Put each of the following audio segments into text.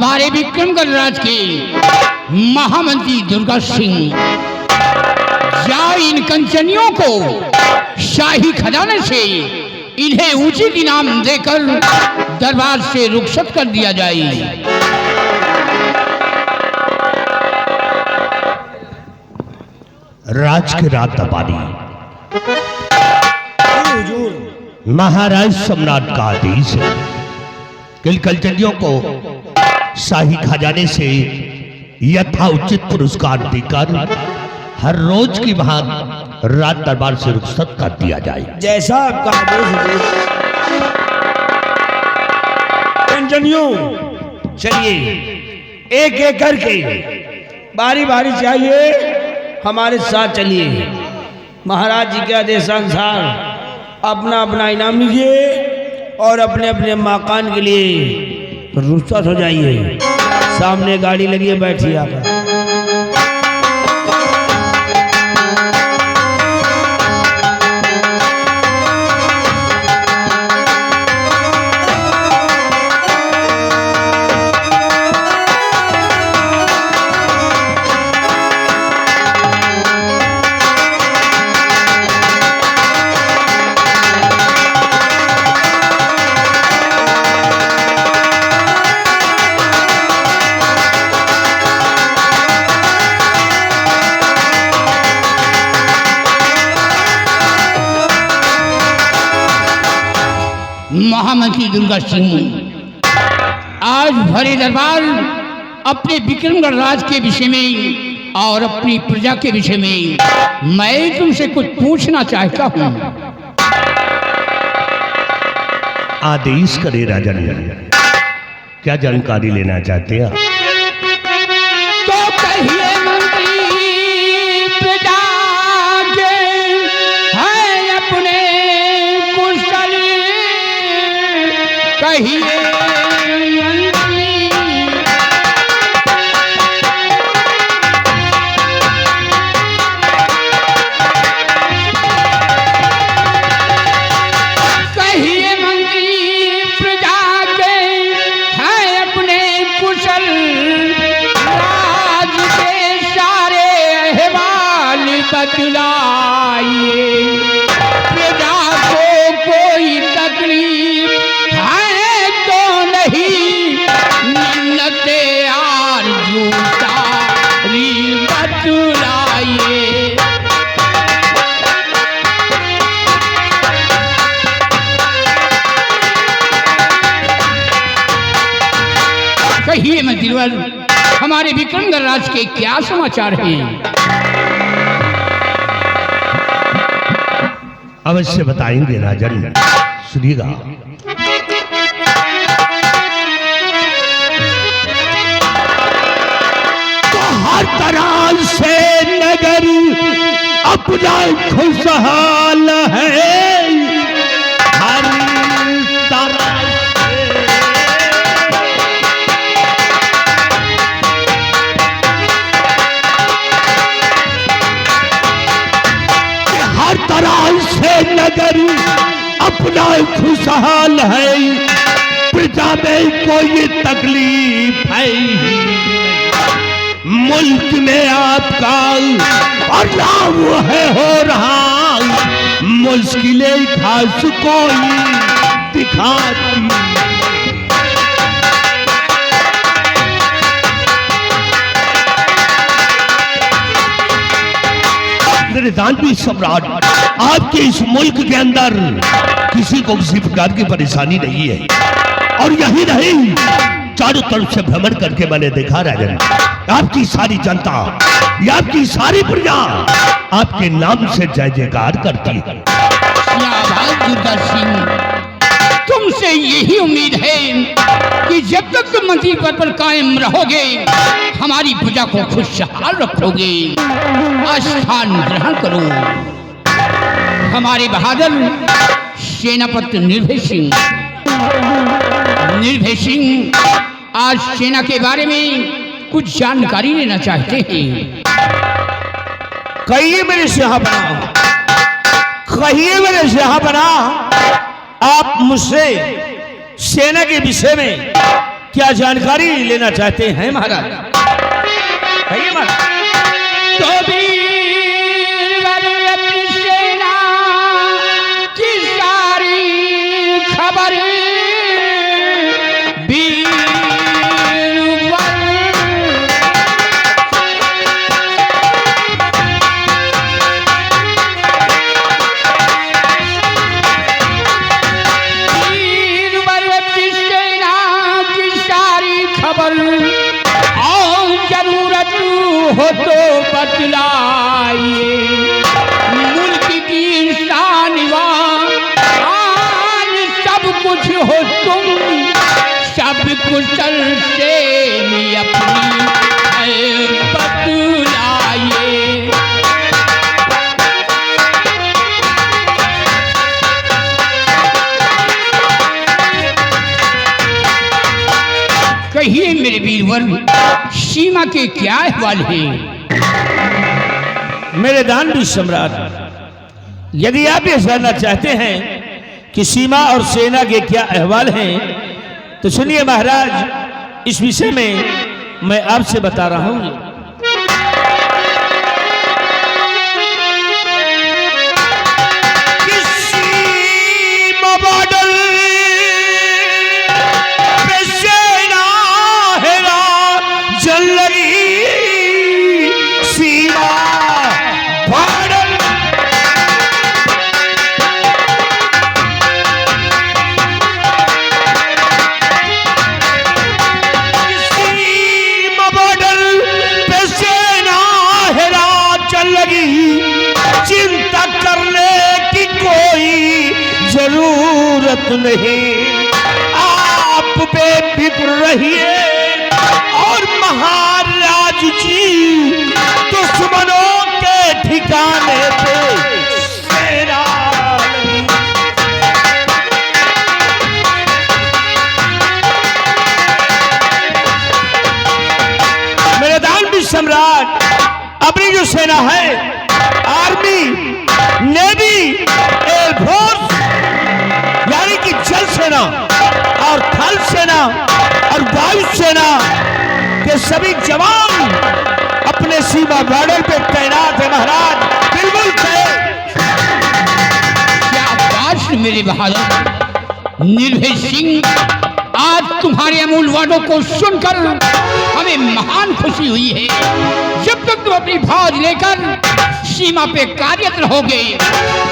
हमारे विक्रमगढ़ राज के महामंत्री दुर्गा सिंह या इन कंचनियों को शाही खजाने से इन्हें उचित इनाम देकर दरबार से रुखसत कर दिया जाए। राज के रात दरबारी महाराज सम्राट का आदेश है कि कंचनियों को शाही खजाने से यथाउचित पुरस्कार देकर हर रोज की भांति रात दरबार से रुखसत कर दिया जाए। जैसा आपका आदेश है। कंचनियों चलिए एक एक करके बारी बारी चाहिए हमारे साथ चलिए। महाराज जी के आदेशानुसार अपना अपना इनाम लीजिए और अपने अपने मकान के लिए रुखसत हो जाइए। सामने गाड़ी लगी है, बैठिए आकर। महामंत्री दुर्गा सिंह आज भरे दरबार अपने विक्रमगढ़ राज के विषय में और अपनी प्रजा के विषय में मैं तुमसे कुछ पूछना चाहता हूँ। आदेश करे राजन, क्या जानकारी लेना चाहते हैं? तो कहिए मंत्री प्रजा के है अपने कुशल, कहिए मंत्री प्रजा के है अपने कुशल, राज के सारे अहवाल बतलाइए। प्रजा को कोई तकलीफ है तो नहीं, मिन्नते आरज़ू सारी बतलाइए। कहिए मंत्रीवर, हमारे विक्रमगढ़ राज के क्या समाचार हैं? अवश्य बताएंगे राजन, सुनिएगा। तो हर तरह से नगर अपना खुशहाल है, हर तरह से नगर अपना खुशहाल है, प्रजा में कोई तकलीफ है। मुल्क में आपका और नाम है हो रहा, मुश्किलें खास कोई दिखाती। दानवी सम्राट, आपके इस मुल्क के अंदर किसी को किसी प्रकार की परेशानी नहीं है, और यही नहीं चारों तरफ से भ्रमण करके मैंने देखा राजन, आपकी सारी जनता, आपकी सारी प्रजा आपके नाम से जय जयकार करती है। दुर्गा सिंह, तुमसे यही उम्मीद है कि जब तक तुम मंत्री पद पर कायम रहोगे, हमारी प्रजा को खुशहाल रखोगे। स्थान ग्रहण करो। हमारे बहादुर सेनापति निर्भय सिंह आज सेना के बारे में कुछ जानकारी लेना चाहते हैं। कहिए मेरे सिंहापना, कहिए मेरे सिंहापना, आप मुझसे सेना के विषय में क्या जानकारी लेना चाहते हैं महाराज? कहिए महाराज। तो वीरवर अपनी सेना की सारी खबर हो तो बतलाइए, मुल्क की शान सब कुछ हो तुम, सब कुशल से अपनी बतलाइए। कहिए मेरे वीरवर, सीमा के क्या अहवाल हैं? मेरे दानवीर सम्राट, यदि आप ये जानना चाहते हैं कि सीमा और सेना के क्या अहवाल हैं, तो सुनिए महाराज, इस विषय में मैं आपसे बता रहा हूं। जरूरत नहीं, आप बेफिक्र रहिए और महाराज जी दुश्मनों के ठिकाने पे सेना। मेरे दानवीर सम्राट, अपनी जो सेना है, आर्मी, नेवी, एयरफोर्स यानी कि जल सेना और थल सेना और वायु सेना के सभी जवान अपने सीमा बॉर्डर पे तैनात है महाराज। बिल्कुल क्या बात मेरे बहादुर निर्भय सिंह, आज तुम्हारे अमूल वादों को सुनकर हमें महान खुशी हुई है। जब तक तुम अपनी फौज लेकर सीमा पे कार्यरत रहोगे,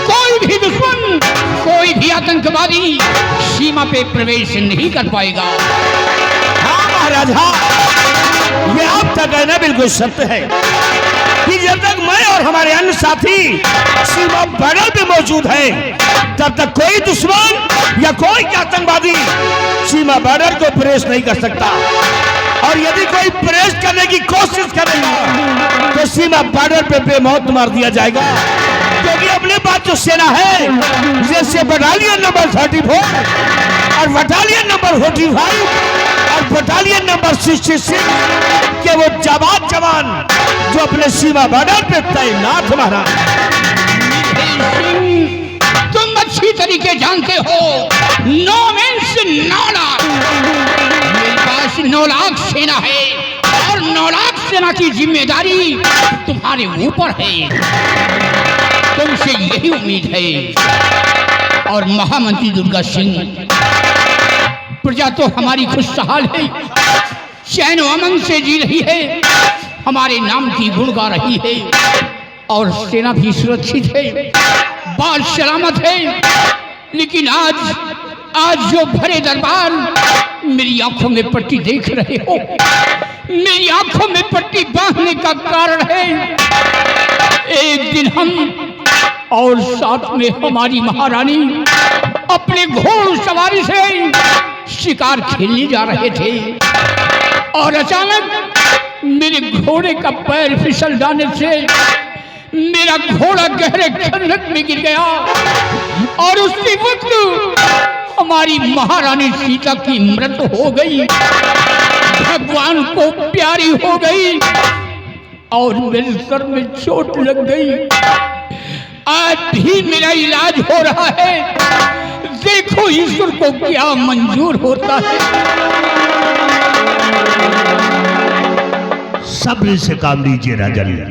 कोई भी दुश्मन, कोई भी आतंकवादी सीमा पे प्रवेश नहीं कर पाएगा। हाँ महाराज, हाँ, ये आपका कहना बिल्कुल सत्य है कि जब तक मैं और हमारे अन्य साथी सीमा बॉर्डर पे मौजूद हैं, तब तक कोई दुश्मन या कोई आतंकवादी सीमा बॉर्डर को प्रवेश नहीं कर सकता। और यदि कोई प्रवेश करने की कोशिश करेगा तो सीमा बॉर्डर पे बेमौत मार दिया जाएगा। क्योंकि अपने पास जो सेना है, जैसे बटालियन नंबर 34 और बटालियन नंबर 45 और बटालियन नंबर 66 के वो जवान जो अपने सीमा बॉर्डर पे तैनात महाराज। तुम अच्छी तरीके जानते हो, 9 मीन्स 9 लाख। मेरे पास 9 लाख सेना है और 9 लाख सेना की जिम्मेदारी तुम्हारे ऊपर है। तुमसे यही उम्मीद है। और महामंत्री दुर्गा सिंह, प्रजा तो हमारी खुशहाल है, चैन अमन से जी रही है, हमारे नाम की गुण गा रही है, और सेना भी सुरक्षित है, बाल सलामत है। लेकिन आज जो भरे दरबार मेरी आंखों में पट्टी देख रहे हो, मेरी आंखों में पट्टी बांधने का कारण है, एक दिन हम और साथ में हमारी महारानी अपने घोड़ सवारी से शिकार खेलने जा रहे थे और अचानक मेरे घोड़े का पैर फिसल जाने से मेरा घोड़ा गहरे खंडक में गिर गया और उसी वक्त हमारी महारानी सीता की मृत्यु हो गई, भगवान को प्यारी हो गई और मेरे सर में चोट लग गई। आज भी मेरा इलाज हो रहा है, देखो ईश्वर को क्या मंजूर होता है। सब्र से काम लीजिए राजन,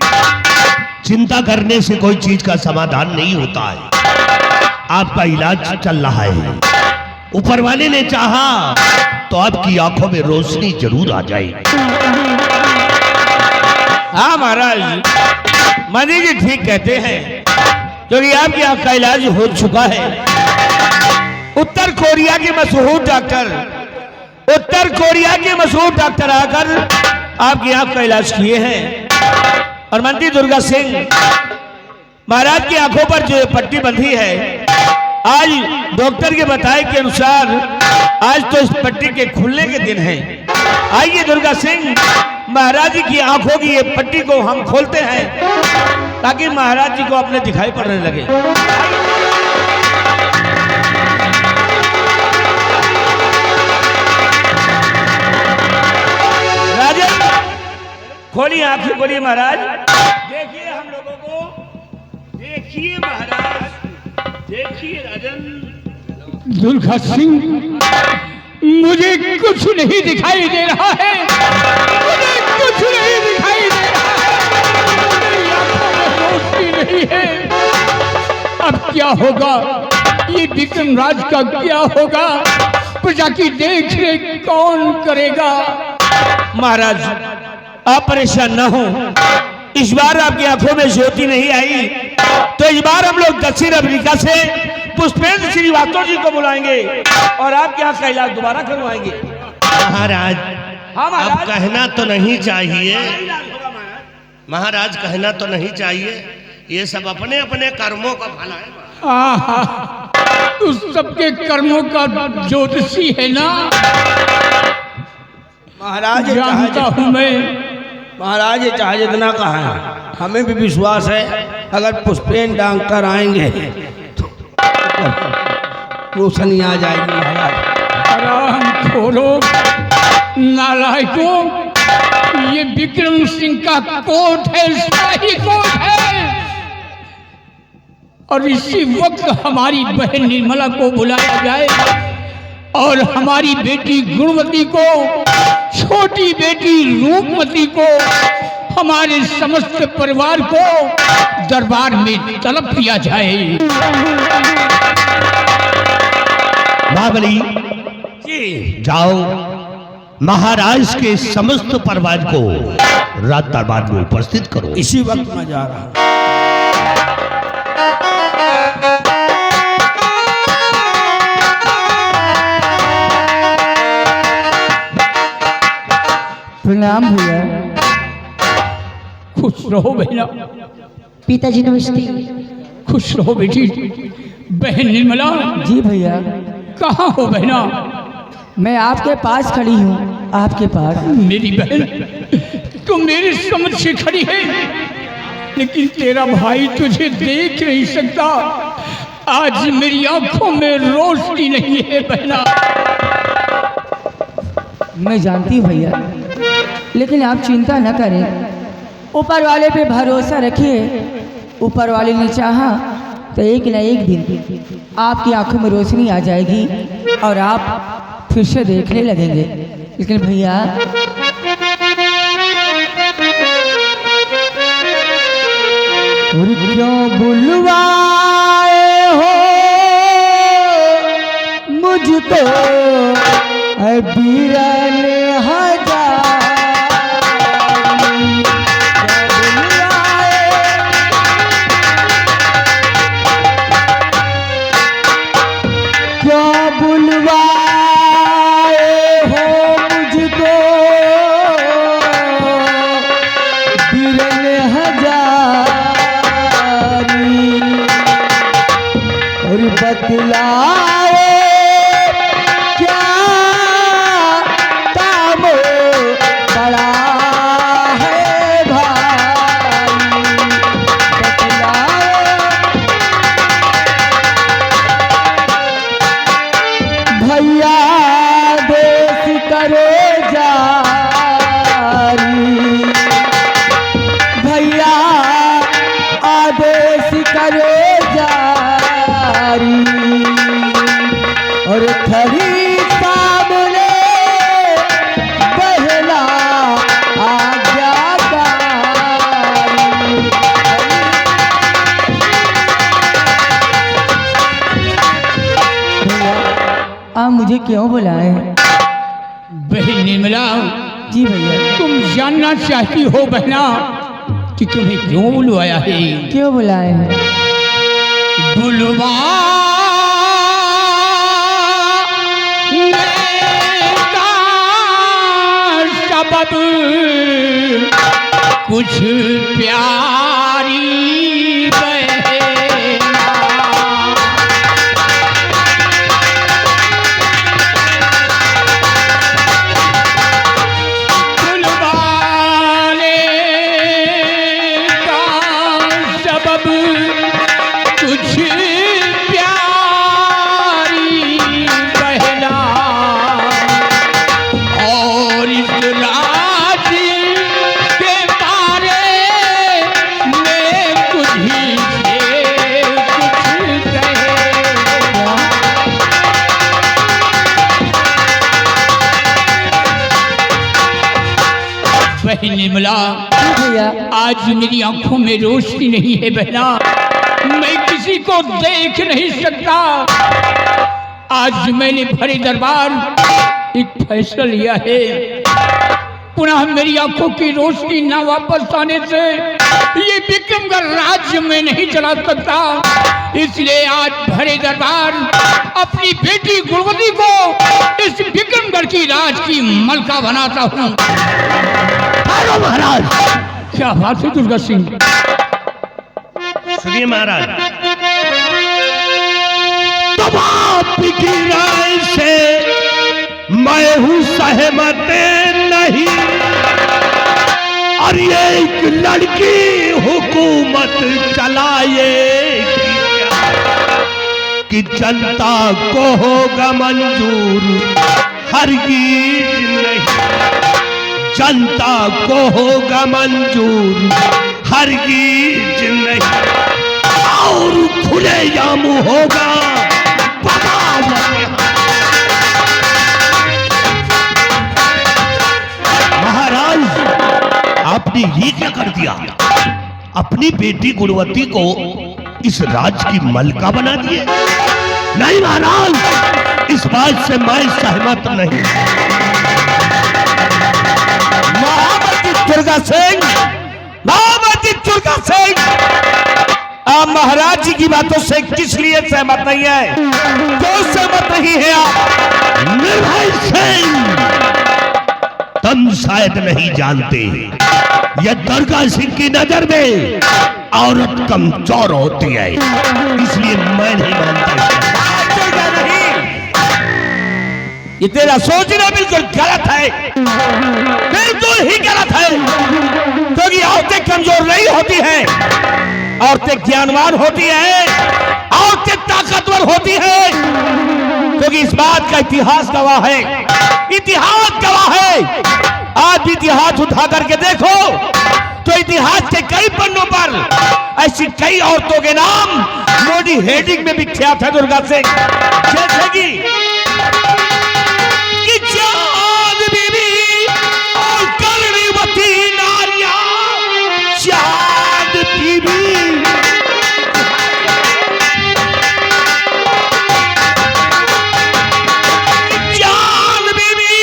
चिंता करने से कोई चीज का समाधान नहीं होता है। आपका इलाज चल रहा है, ऊपर वाले ने चाहा तो आपकी आंखों में रोशनी जरूर आ जाएगी। हाँ महाराज, मंत्री जी ठीक कहते हैं, क्योंकि आपकी आंख का इलाज हो चुका है। उत्तर कोरिया के मशहूर डॉक्टर आकर आपकी आंख का इलाज किए हैं। और मंत्री दुर्गा सिंह महाराज की आंखों पर जो पट्टी बंधी है, आज डॉक्टर के बताए के अनुसार आज तो इस पट्टी के खुलने के दिन है। आइए दुर्गा सिंह, महाराज जी की आंखों की ये पट्टी को हम खोलते हैं ताकि महाराज जी को अपने दिखाई पड़ने लगे। राजन खोलिए, आंखें खोलिए महाराज, देखिए हम लोगों को, देखिए महाराज, देखिए राजन। दुर्गा सिंह, मुझे कुछ नहीं दिखाई दे रहा है, मुझे कुछ नहीं दिखाई दे रहा है, मेरी आंखों में रोशनी नहीं है। अब क्या होगा, ये विक्रमराज का क्या होगा, प्रजा की देख रेख कौन करेगा। महाराज आप परेशान ना हो, इस बार आपकी आंखों में ज्योति नहीं आई तो इस बार हम लोग दक्षिण अफ्रीका से पुष्पेंद्र श्रीवास्तव जी को बुलाएंगे और आपके यहाँ का इलाज दोबारा करवाएंगे। महाराज, हाँ महाराज, अब कहना तो नहीं चाहिए, महाराज कहना तो नहीं चाहिए, ये सब अपने अपने कर्मों का भला है। आहा, तू सबके कर्मों का ज्योतिषी है ना। महाराज जानता हूँ मैं। महाराज ये चाहे जितना कहा है, हमें भी विश्वास है अगर पुष्पेन डॉक्टर आएंगे तो रोशनी आ जाएगी। महाराज आराम खोलो नालायकों, ये विक्रम सिंह का कोट है, शाही कोट है। और इसी वक्त हमारी बहन निर्मला को बुलाया जाए और हमारी बेटी गुणवती को, छोटी बेटी रूपमती को, हमारे समस्त परिवार को दरबार में तलब किया जाए। बाबली जी, जाओ, महाराज के समस्त परिवार को रात दरबार में उपस्थित करो। इसी वक्त मैं जा रहा हूँ। प्रणाम भैया। खुश रहो बहना। पिताजी नमस्ते। खुश रहो बेटी। बहन निर्मला, जी भैया, कहाँ हो बहना? मैं आपके पास खड़ी हूँ, आपके पास। मेरी बहन, तू मेरे समझ से खड़ी है, लेकिन तेरा भाई तुझे देख नहीं सकता। आज मेरी आंखों में रोशनी नहीं है बहना। मैं जानती हूँ भैया, लेकिन आप चिंता न करें, ऊपर वाले पे भरोसा रखिए। ऊपर वाले ने चाहा तो एक न एक दिन आपकी आंखों में रोशनी आ जाएगी और आप फिर से देखने लगेंगे। लेकिन भैया, क्यों बुलवाए हो मुझको बीरन हजार, क्यों बुलवाए हो मुझको बीरन हजार, और बतलाए क्या काम बड़ा है भाई, बतलाए भैया देश करो जारी, भैया आदेश करो जारी। क्यों बुलाए हैं? बहन निर्मला, जी भैया। तुम जानना चाहती हो बहना कि तुम्हें क्यों बुलवाया है? क्यों बुलाए हैं? बुलवा सबब कुछ प्यारी बहना, बुलवाने का सबब कुछ प्यारी बहना, और इस राज के बारे में तुझी से कुछ कहे। बहन निर्मला, जी भैया। आज मेरी आंखों में रोशनी नहीं है बहना, मैं किसी को देख नहीं सकता। आज मैंने भरे दरबार एक फैसला लिया है, पुनः मेरी आंखों की रोशनी ना वापस आने से ये विक्रमगढ़ राज्य में नहीं चला सकता। इसलिए आज भरे दरबार अपनी बेटी गुणवती को इस विक्रमगढ़ की राज की मलका बनाता हूँ। महाराज, क्या बात है दुर्गा सिंह? सुनिए महाराज, तब आपकी राय से मैं हूँ सहमत नहीं, और ये एक लड़की हुकूमत चलाएगी कि जनता को होगा मंजूर? हरगिज नहीं, जनता को होगा मंजूर, हरगिज नहीं, और खुलेआम होगा बगावत। महाराज, आपने ये क्या कर दिया? अपनी बेटी गुणवती को इस राज की मलका बना दिए? नहीं महाराज, इस बात से मैं सहमत नहीं। दुर्गा सिंह, महामती दुर्गा सिंह, आप महाराज जी की बातों से किस लिए सहमत नहीं है? क्यों सहमत नहीं है आप? निर्भय सिंह, तुम शायद नहीं जानते, यह दुर्गा सिंह की नजर में औरत कमजोर होती है, इसलिए मैं नहीं मानता। ये तेरा सोचना बिल्कुल गलत है, बिल्कुल ही गलत है, क्योंकि औरतें कमजोर नहीं होती हैं, औरतें ज्ञानवान होती हैं, औरतें ताकतवर होती हैं, क्योंकि इस बात का इतिहास गवाह है, इतिहास गवाह है। आज इतिहास उठा करके देखो तो इतिहास के कई पन्नों पर ऐसी कई औरतों के नाम मोदी हेडिंग में विख्यात है दुर्गा सिंह, जैसे कि चांद बीबी और कर्णवती नारियां। चांद बीबी, चांद बीबी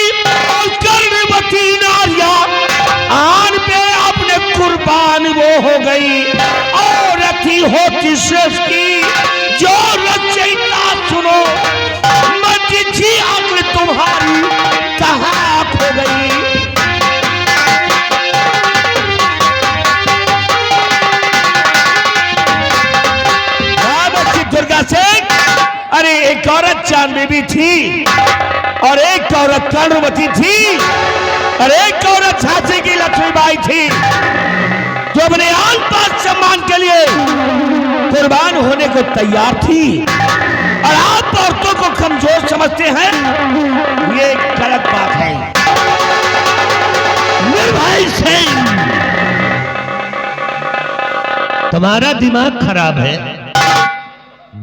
और कर्णवती नारियां आन पे अपने कुर्बान वो हो गई, और अथी होती सिर्फ की जो रचयिता सुनो जी आखिर तुम्हारी कहाँ खो गई? बच्ची दुर्गा सिंह, अरे एक औरत चांद बीबी थी, और एक औरत कर्णवती थी, और एक औरत झांसी की लक्ष्मीबाई थी, जो अपने आन पान सम्मान के लिए कुर्बान होने को तैयार थी। और आप औरतों को कमजोर समझते हैं, ये गलत बात है। निर्भय सिंह, तुम्हारा दिमाग खराब है,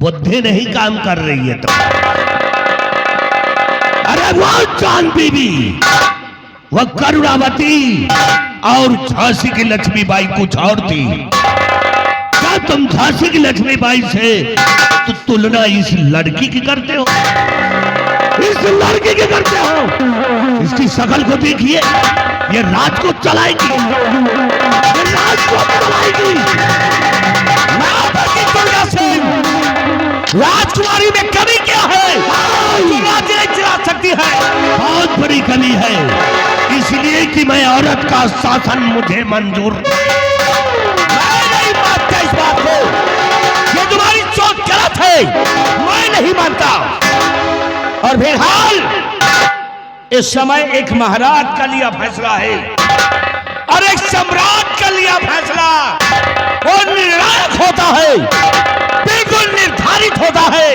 बुद्धि नहीं काम कर रही है। तो अरे वो चांद बीबी, वह करुणावती और झांसी की लक्ष्मीबाई कुछ और थी। क्या तुम झांसी की लक्ष्मीबाई से तो तुलना इस लड़की की करते हो? इस लड़के के करते हो? इसकी शकल को देखिए, ये राज को चलाएगी, ये राज को चलाएगी। दुर्गा सिंह, राजकुमारी में कमी क्या है जो राज्य नहीं चला सकती है? बहुत बड़ी कमी है, इसलिए कि मैं औरत का शासन मुझे मंजूर। मैं नहीं मानता इस बात को, ये तुम्हारी सोच गलत है, मैं नहीं मानता। और फिलहाल इस समय एक महाराज का लिया फैसला है और एक सम्राट का लिया फैसला वो निर्णायक होता है, बिल्कुल निर्धारित होता है।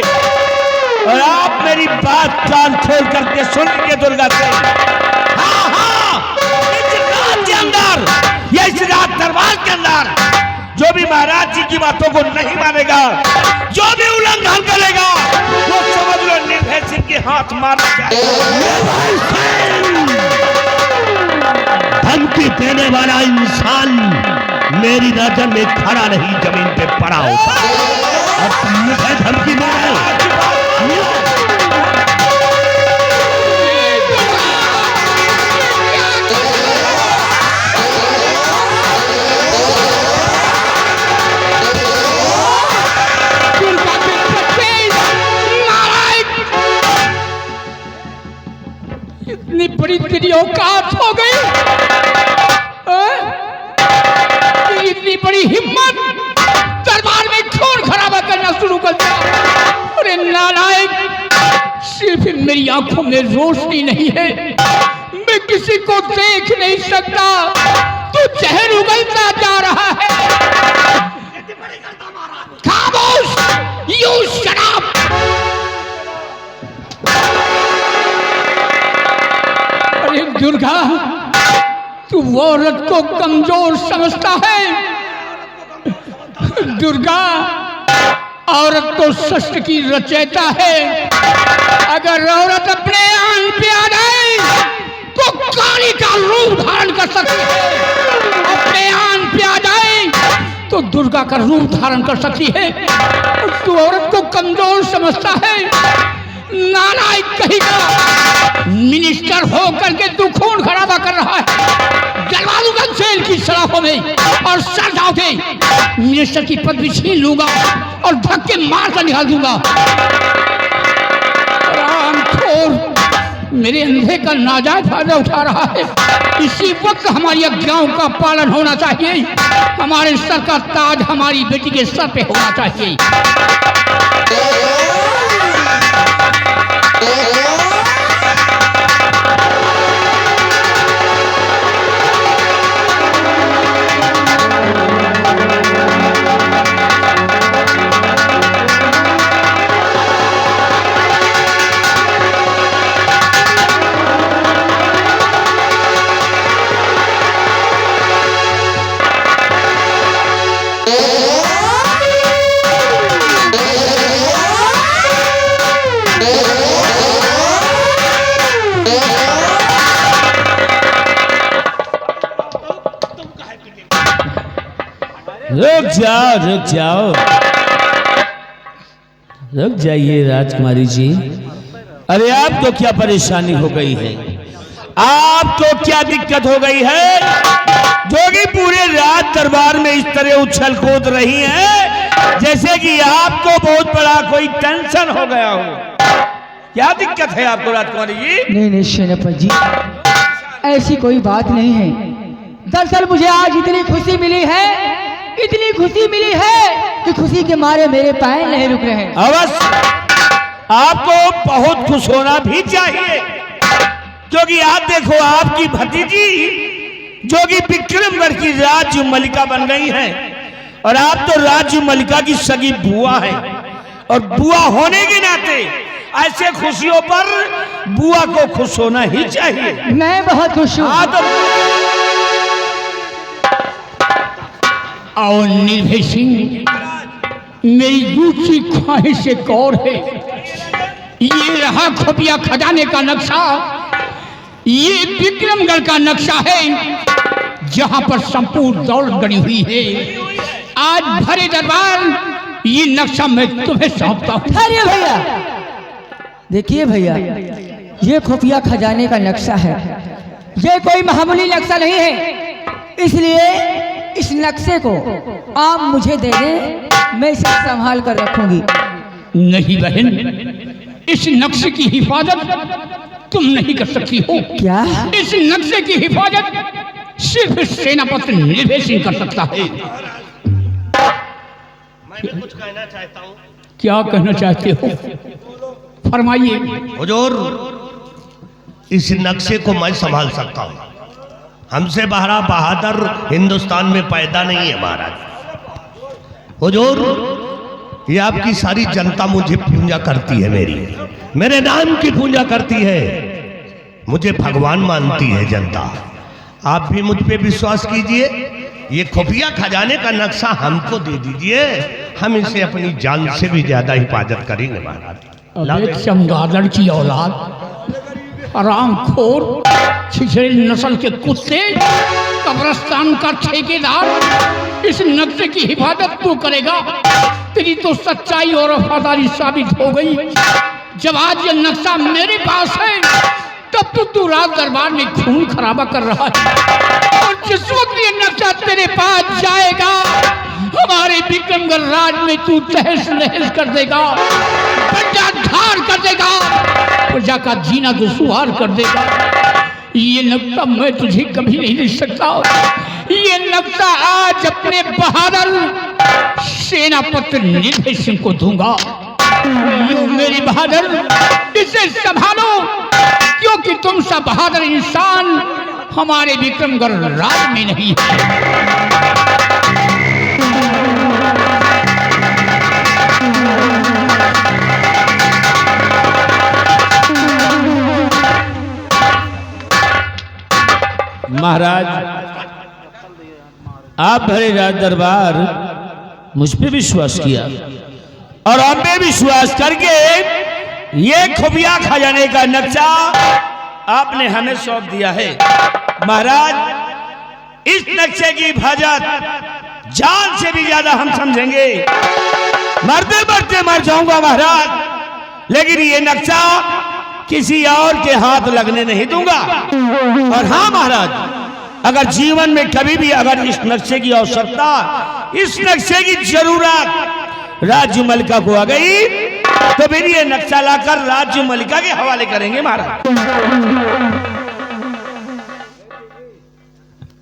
और आप मेरी बात कान खोल करके सुनेंगे दुर्गा सिंह। हाँ हाँ, इस राज के अंदर या इस राज दरबार के अंदर जो भी महाराज जी की बातों को नहीं मानेगा, जो भी उल्लंघन करेगा, वो समझ लो निर्भय सिंह के हाथ मारा जाएगा। धमकी देने वाला इंसान मेरी नजर में खड़ा नहीं, जमीन पे पड़ा होता। और तुम मुझे धमकी दे रहे हो? इतनी बड़ी तेरी औकात हो गई, इतनी बड़ी हिम्मत, दरबार में खून खराबा करना शुरू कर दिया। अरे नालायक, सिर्फ मेरी आंखों में रोशनी नहीं है, मैं किसी को देख नहीं सकता, तू जहर उगलता जा रहा है। खामोश, यू शट अप। अरे दुर्गा, तू औरत को कमजोर समझता है। दुर्गा औरत तो सृष्टि की रचयिता है, अगर औरत अपने आन पे आ जाए तो काली का रूप धारण कर सकती है, अपने आन पे आ जाए तो दुर्गा का रूप धारण कर सकती है। तू औरत को कमजोर समझता है, नालायक कहेगा। मिनिस्टर हो करके तू खून खराबा कर रहा है, जलवा दूंगा जेल की सलाखों में और सर जाओ के मिनिस्टर की पदवी छीन लूंगा और धक्के मार कर निकाल दूंगा। रामखोर मेरे अंधे का नाजायज फायदा उठा रहा है। इसी वक्त हमारी आज्ञाओं का पालन होना चाहिए, हमारे सर का ताज हमारी बेटी के सर पे होना चाहिए। रुक जाओ, रुक जाइए राजकुमारी जी। अरे आपको क्या परेशानी हो गई है, आपको क्या दिक्कत हो गई है जो कि पूरे रात दरबार में इस तरह उछल कूद रही है जैसे कि आपको बहुत बड़ा कोई टेंशन हो गया हो? क्या दिक्कत है आपको राजकुमारी जी? नहीं सेनापति जी, ऐसी कोई बात नहीं है। दरअसल मुझे आज इतनी खुशी मिली है, इतनी खुशी मिली है कि खुशी के मारे मेरे पैर नहीं रुक रहे हैं। अवश्य आपको बहुत खुश होना भी चाहिए, क्योंकि आप देखो आपकी भतीजी जो कि विक्रमगढ़ की राज्य मलिका बन गई है और आप तो राज्य मलिका की सगी बुआ है, और बुआ होने के नाते ऐसे खुशियों पर बुआ को खुश होना ही चाहिए। मैं बहुत खुश हूँ। हाँ तो और निर्भय सिंह, मेरी दूसरी ख्वाहिश एक और है। ये रहा खुफिया खजाने का नक्शा, ये विक्रमगढ़ का नक्शा है जहां पर संपूर्ण दौलत गड़ी हुई है। आज भरे दरबार ये नक्शा मैं तुम्हें सौंपता हूं। अरे भैया, देखिए भैया, ये खुफिया खजाने का नक्शा है, ये कोई मामूली नक्शा नहीं है। इसलिए इस नक्शे को आप मुझे दे दें, मैं इसे संभाल कर रखूंगी। नहीं बहन, इस नक्शे की हिफाजत तुम नहीं कर सकती हो। क्या? इस नक्शे की हिफाजत सिर्फ सेनापति निर्भय सिंह कर सकता है। मैं भी कुछ कहना चाहता हूँ। क्या कहना चाहते हो, फरमाइए। हुजूर, इस नक्शे को मैं संभाल सकता हूँ। हमसे बड़ा बहादुर हिंदुस्तान में पैदा नहीं है महाराज। हुजूर, ये आपकी सारी जनता मुझे पूजा करती है, मेरे नाम की पूजा करती है, मुझे भगवान मानती है जनता। आप भी मुझ पे विश्वास कीजिए, ये खुफिया खजाने का नक्शा हमको दे दीजिए, हम इसे अपनी जान से भी ज्यादा हिफाजत करेंगे महाराज। अबे चमगादड़ की औलाद, हरामखोर, छिछड़े नस्ल के कुत्ते, कब्रिस्तान का ठेकेदार, इस नक्शे की हिफाजत तू करेगा? तेरी तो सच्चाई और वफादारी साबित हो गई। जब आज ये नक्शा मेरे पास है, तब तो तू राज दरबार में खून खराबा कर रहा है, और जिस वक्त ये नक्शा तेरे पास जाएगा, हमारे विक्रमगढ़ राज में तू तहस नहस कर देगा, बंजा ढार कर देगा, प्रजा का जीना दुश्वार कर देगा। ये नक्शा मैं तुझे कभी नहीं दे सकता। ये नक्शा आज अपने बहादुर सेनापति निर्भय सिंह को दूंगा। लो मेरी बहादुर, इसे संभालो, क्योंकि तुम सा बहादुर इंसान हमारे विक्रमगढ़ राज में नहीं है। महाराज, आप भरे राज दरबार मुझ पे विश्वास किया, और हम पे विश्वास करके ये खुफिया खजाने का नक्शा आपने हमें सौंप दिया है। महाराज, इस नक्शे की हिफाजत जान से भी ज्यादा हम समझेंगे। मरते मरते मर जाऊंगा महाराज, लेकिन ये नक्शा किसी और के हाथ लगने नहीं दूंगा। और हाँ महाराज, अगर जीवन में कभी भी अगर इस नक्शे की आवश्यकता, इस नक्शे की जरूरत राज्य मलिका को आ गई, तो फिर ये नक्शा लाकर राज्य मलिका के हवाले करेंगे महाराज।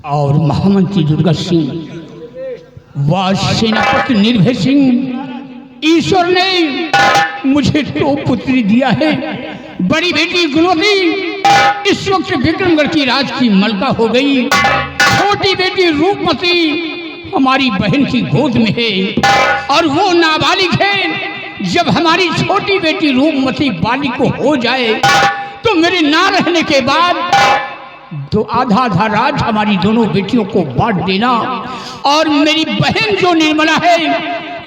और महामंत्री दुर्गा सिंह व सेनापति निर्भय सिंह, ईश्वर ने मुझे दो पुत्री दिया है। बड़ी बेटी गुणवती इस वक्त विक्रमगढ़ की राज की मलका हो गई, छोटी बेटी रूपमती हमारी बहन की गोद में है, और वो नाबालिग है। जब हमारी छोटी बेटी रूपमती बालिग को हो जाए, तो मेरे ना रहने के बाद तो आधा आधा राज हमारी दोनों बेटियों को बांट देना, और मेरी बहन जो निर्मला है,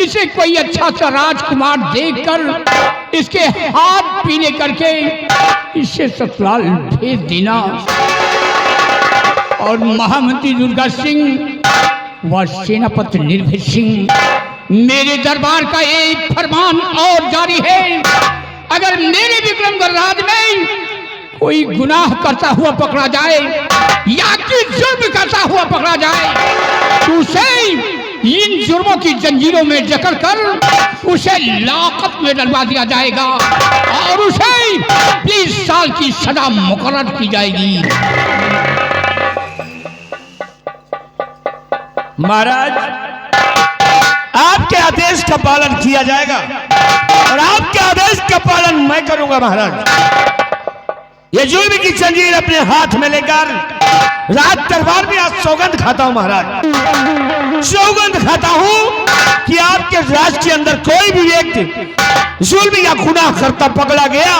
इसे कोई अच्छा सा राजकुमार देखकर इसके हाथ पीले करके इसे ससुराल भेज देना। और महामंत्री दुर्गा सिंह व सेनापति निर्भय सिंह, मेरे दरबार का एक फरमान और जारी है। अगर मेरे विक्रमगढ़ राज में कोई गुनाह करता हुआ पकड़ा जाए या कि जुर्म करता हुआ पकड़ा जाए, तो उसे इन जुर्मों की जंजीरों में जकड़कर उसे लाकत में डलवा दिया जाएगा, और उसे 20 साल की सजा मुकर्रर की जाएगी। महाराज, आपके आदेश का पालन किया जाएगा, और आपके आदेश का पालन मैं करूंगा महाराज। ये जुल्म की जंजीर अपने हाथ में लेकर राज दरबार में आज सौगंध खाता हूं महाराज, सौगंध खाता हूं कि आपके राज के अंदर कोई भी व्यक्ति जुल्म या गुनाह करता पकड़ा गया,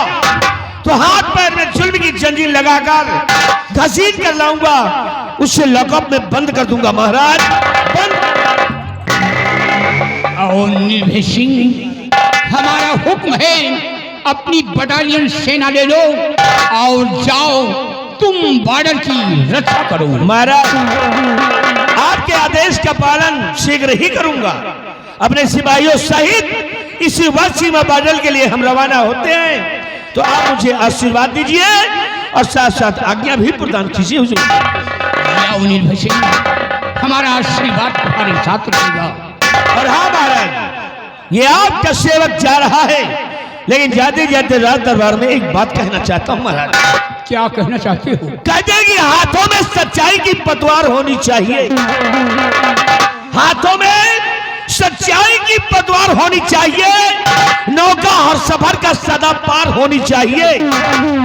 तो हाथ पैर में जुल्म की जंजीर लगाकर घसीट कर लाऊंगा, उसे लॉकअप में बंद कर दूंगा महाराज, बंद। और निर्भय सिंह, हमारा हुक्म है, अपनी बटालियन सेना ले लो और जाओ, तुम बॉर्डर की रक्षा करो। महाराज, आपके आदेश का पालन शीघ्र ही करूंगा। अपने सिपाहियों सहित इसी वर्ष सीमा बॉर्डर के लिए हम रवाना होते हैं। तो आप मुझे आशीर्वाद दीजिए और साथ साथ आज्ञा भी प्रदान कीजिए हुजूर। या निर्भय सिंह, हमारा आशीर्वाद तुम्हारे साथ रहेगा। और हाँ महाराज, ये आपका सेवक जा रहा है, लेकिन जाते जाते राज दरबार में एक बात कहना चाहता हूँ महाराज। क्या कहना चाहते हो? कहते हैं कि हाथों में सच्चाई की पतवार होनी चाहिए, हाथों में सच्चाई की पतवार होनी चाहिए, नौका और सफर का सदा पार होनी चाहिए,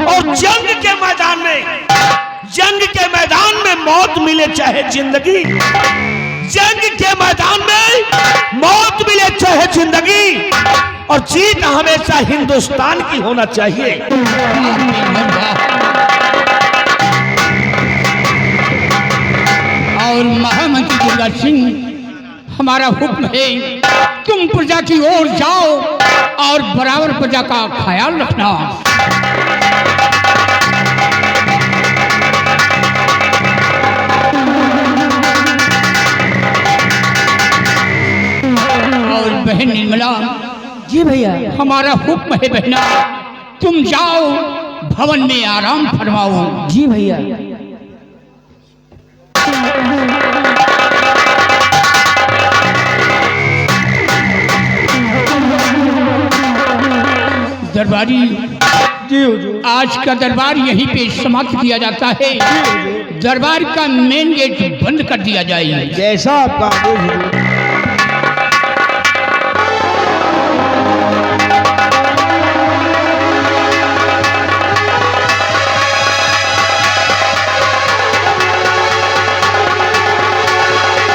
और जंग के मैदान में मौत मिले चाहे जिंदगी, जंग के मैदान में मौत मिले चाहे जिंदगी, और जीत हमेशा हिंदुस्तान की होना चाहिए। और महामंत्री दुर्गा सिंह, हमारा हुक्म है तुम प्रजा की ओर जाओ और बराबर प्रजा का ख्याल रखना। और बहन निर्मला, जी भैया। हमारा हुक्म है बहना, तुम जाओ भवन में आराम फरमाओ। जी भैया। दरबारी जी हुजूर। आज का दरबार यहीं पे समाप्त किया जाता है। दरबार का मेन गेट बंद कर दिया जाए। जैसा आपका आदेश हुजूर।